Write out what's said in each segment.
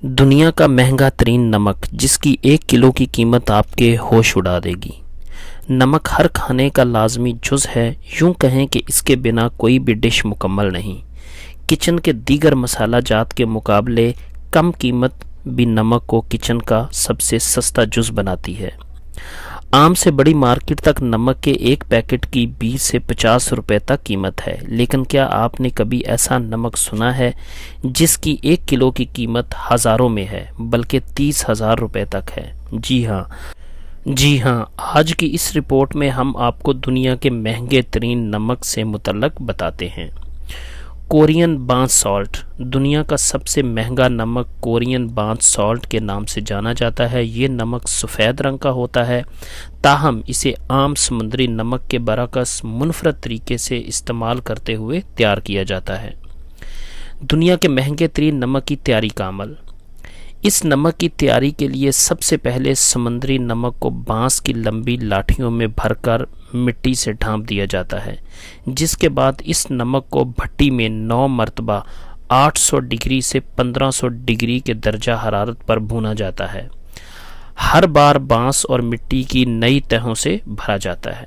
دنیا کا مہنگا ترین نمک جس کی 1 کلو کی قیمت آپ کے ہوش اڑا دے گی۔ نمک ہر کھانے کا لازمی جز ہے، یوں کہیں کہ اس کے بنا کوئی بھی ڈش مکمل نہیں۔ کچن کے دیگر مسالہ جات کے مقابلے کم قیمت بھی نمک کو کچن کا سب سے سستا جز بناتی ہے۔ عام سے بڑی مارکیٹ تک نمک کے ایک پیکٹ کی 20 سے 50 روپے تک قیمت ہے، لیکن کیا آپ نے کبھی ایسا نمک سنا ہے جس کی 1 کلو کی قیمت ہزاروں میں ہے، بلکہ 30,000 روپے تک ہے؟ جی ہاں، آج کی اس رپورٹ میں ہم آپ کو دنیا کے مہنگے ترین نمک سے متعلق بتاتے ہیں۔ کورین بانتھ سالٹ۔ دنیا کا سب سے مہنگا نمک کورین بانتھ سالٹ کے نام سے جانا جاتا ہے۔ یہ نمک سفید رنگ کا ہوتا ہے، تاہم اسے عام سمندری نمک کے برعکس منفرد طریقے سے استعمال کرتے ہوئے تیار کیا جاتا ہے۔ دنیا کے مہنگے ترین نمک کی تیاری کا عمل۔ اس نمک کی تیاری کے لیے سب سے پہلے سمندری نمک کو بانس کی لمبی لاٹھیوں میں بھر کر مٹی سے ڈھانپ دیا جاتا ہے، جس کے بعد اس نمک کو بھٹی میں 9 مرتبہ 800 ڈگری سے 1500 ڈگری کے درجہ حرارت پر بھونا جاتا ہے۔ ہر بار بانس اور مٹی کی نئی تہوں سے بھرا جاتا ہے۔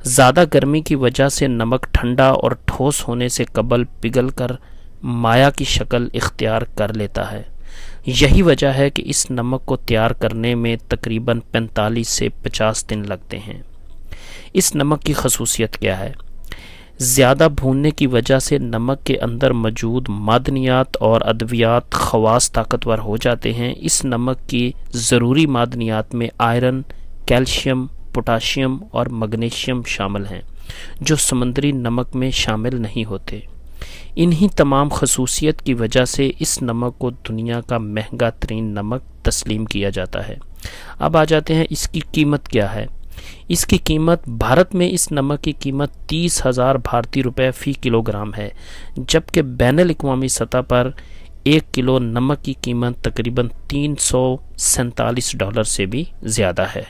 زیادہ گرمی کی وجہ سے نمک ٹھنڈا اور ٹھوس ہونے سے قبل پگھل کر مائع کی شکل اختیار کر لیتا ہے۔ یہی وجہ ہے کہ اس نمک کو تیار کرنے میں تقریباً 45 سے 50 دن لگتے ہیں۔ اس نمک کی خصوصیت کیا ہے؟ زیادہ بھوننے کی وجہ سے نمک کے اندر موجود معدنیات اور ادویات خواص طاقتور ہو جاتے ہیں۔ اس نمک کی ضروری معدنیات میں آئرن، کیلشیم، پوٹاشیم اور میگنیشیم شامل ہیں، جو سمندری نمک میں شامل نہیں ہوتے۔ انہی تمام خصوصیت کی وجہ سے اس نمک کو دنیا کا مہنگا ترین نمک تسلیم کیا جاتا ہے۔ اب آ جاتے ہیں اس کی قیمت کیا ہے۔ اس کی قیمت بھارت میں اس نمک کی قیمت 30,000 بھارتی روپے فی کلو گرام ہے، جبکہ بین الاقوامی سطح پر 1 کلو نمک کی قیمت تقریباً $347 سے بھی زیادہ ہے۔